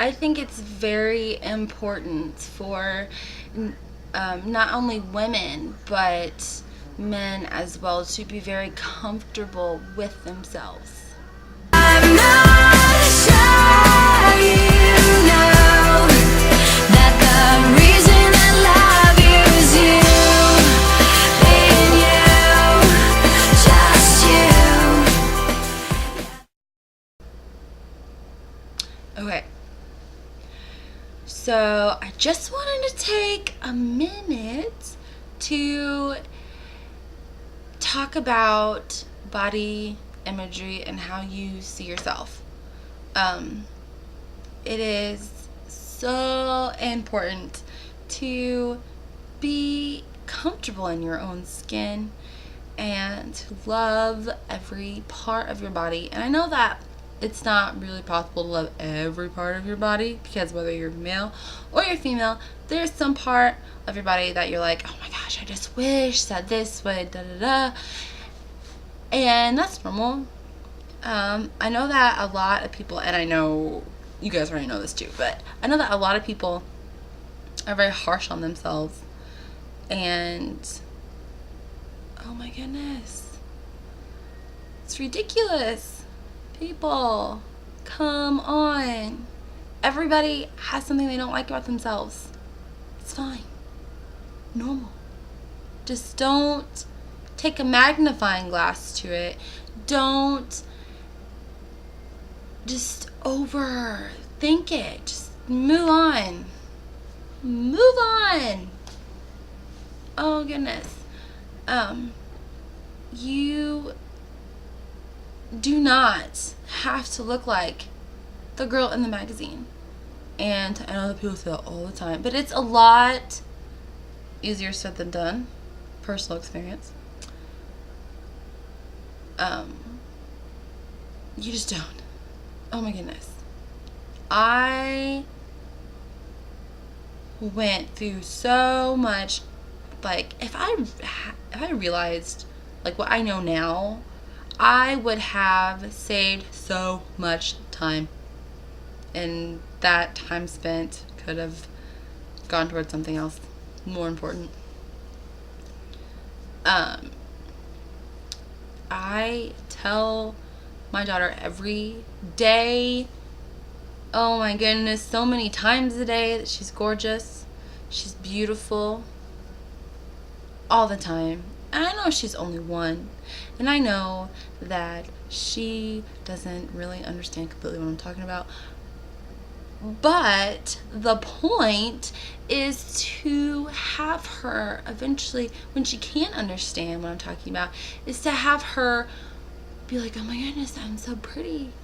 I think it's very important for not only women but men as well to be very comfortable with themselves. I'm not sure you know that the reason I love you is you, being you, just you. Okay. So I just wanted to take a minute to talk about body imagery and how you see yourself. Um, it is so important to be comfortable in your own skin and to love every part of your body. And I know that it's not really possible to love every part of your body, because whether you're male or you're female, there's some part of your body that you're like, oh my gosh, I just wish that this would da da da. And that's normal. I know that a lot of people, and I know you guys already know this too, but I know that a lot of people are very harsh on themselves. And oh my goodness, it's ridiculous. People, come on. Everybody has something they don't like about themselves. It's fine. Normal. Just don't take a magnifying glass to it. Don't just overthink it. Just move on. Move on. Oh goodness. You do not have to look like the girl in the magazine. And I know that people say that all the time, but it's a lot easier said than done. Personal experience. You just don't. Oh my goodness. I went through so much. Like, if I realized like what I know now, I would have saved so much time, and that time spent could have gone towards something else more important. I tell my daughter every day, oh my goodness, so many times a day, that she's gorgeous, she's beautiful, all the time. And I know she's only one, and I know that she doesn't really understand completely what I'm talking about. But the point is to have her eventually, when she can't understand what I'm talking about, is to have her be like, oh my goodness, I'm so pretty.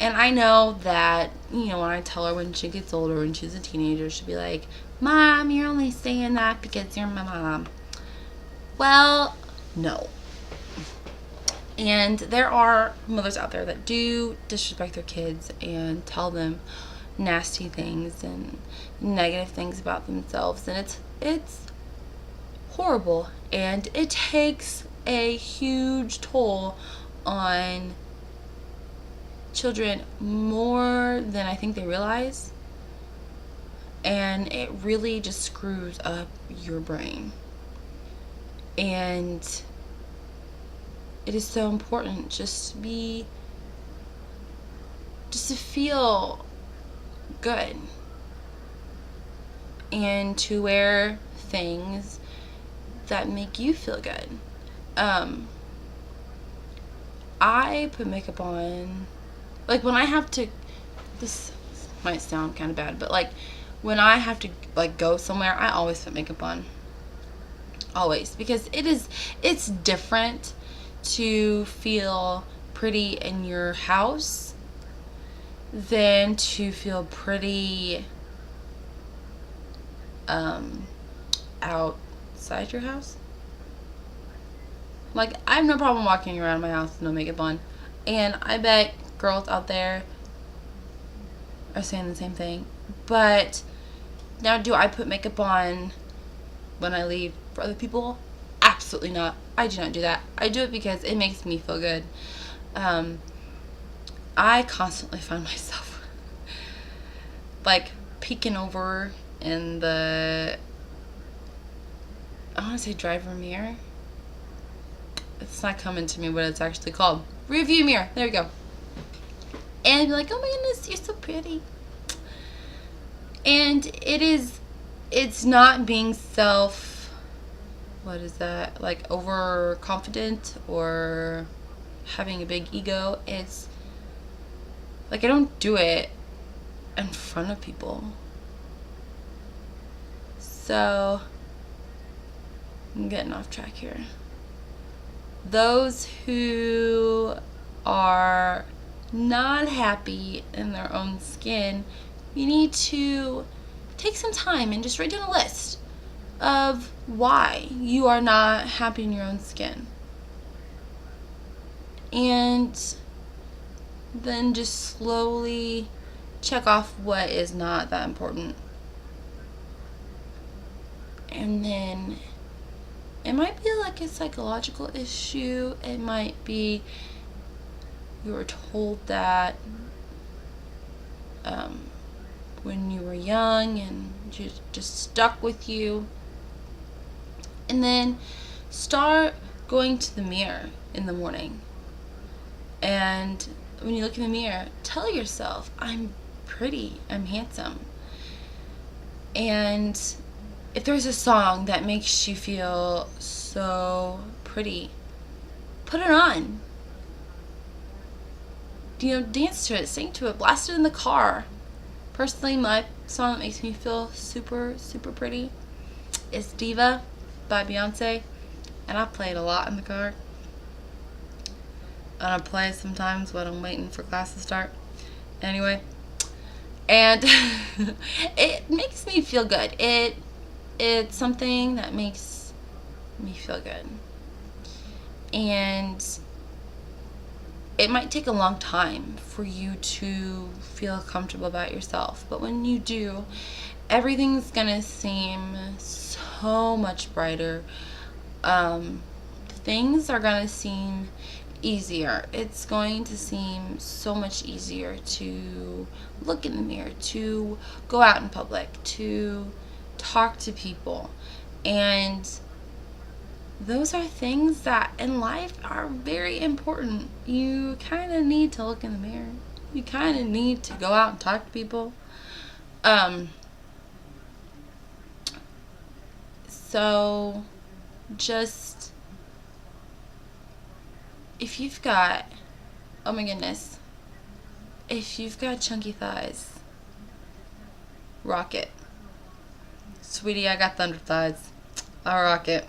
And I know that, when I tell her when she gets older, when she's a teenager, she'll be like, Mom, you're only saying that because you're my mom. Well, no. And there are mothers out there that do disrespect their kids and tell them nasty things and negative things about themselves, and it's horrible, and it takes a huge toll on children more than I think they realize, and it really just screws up your brain. And it is so important just to feel good and to wear things that make you feel good. I put makeup on, like, when I have to, this might sound kind of bad, but like when I have to like go somewhere, I always put makeup on. Always, because it's different to feel pretty in your house than to feel pretty outside your house. Like, I have no problem walking around my house with no makeup on, and I bet girls out there are saying the same thing. But now, do I put makeup on when I leave for other people? Absolutely not. I do not do that. I do it because it makes me feel good. I constantly find myself like peeking over in the, I want to say driver mirror. It's not coming to me what it's actually called. Rear view mirror. There we go. And be like, oh my goodness, you're so pretty. And it's not being what is that? Like overconfident or having a big ego. It's like I don't do it in front of people. So I'm getting off track here. Those who are not happy in their own skin, you need to take some time and just write down a list of why you are not happy in your own skin. And then just slowly check off what is not that important. And then it might be like a psychological issue. It might be you were told that when you were young and just stuck with you. And then start going to the mirror in the morning. And when you look in the mirror, tell yourself, I'm pretty, I'm handsome. And if there's a song that makes you feel so pretty, put it on. Dance to it, sing to it, blast it in the car. Personally, my song that makes me feel super, super pretty is Diva by Beyonce. And I play it a lot in the car. And I play it sometimes when I'm waiting for class to start. Anyway. And it makes me feel good. It's something that makes me feel good. And it might take a long time for you to feel comfortable about yourself. But when you do, everything's gonna seem so much brighter. Things are gonna seem easier. It's going to seem so much easier to look in the mirror, to go out in public, to talk to people. And those are things that in life are very important. You kind of need to look in the mirror. You kind of need to go out and talk to people. So just, if you've got, oh my goodness, if you've got chunky thighs, rock it. Sweetie, I got thunder thighs. I'll rock it.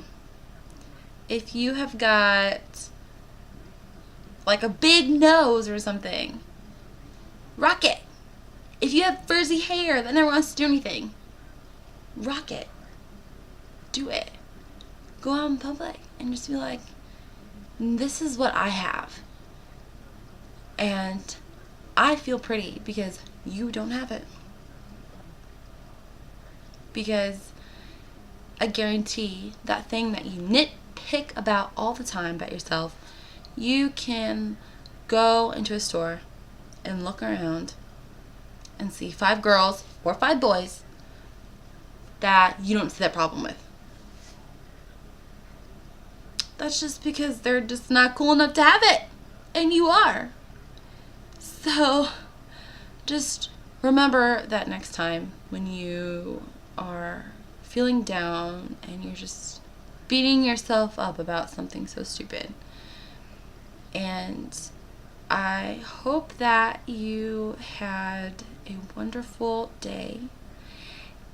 If you have got like a big nose or something, rock it. If you have frizzy hair that never wants to do anything, rock it. Do it. Go out in public and just be like, this is what I have. And I feel pretty because you don't have it. Because I guarantee that thing that you nitpick about all the time about yourself, you can go into a store and look around and see 5 girls or 5 boys that you don't see that problem with. That's just because they're just not cool enough to have it. And you are. So just remember that next time when you are feeling down and you're just beating yourself up about something so stupid. And I hope that you had a wonderful day.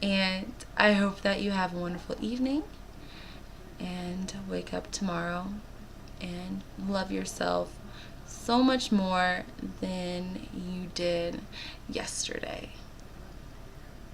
And I hope that you have a wonderful evening. And wake up tomorrow and love yourself so much more than you did yesterday.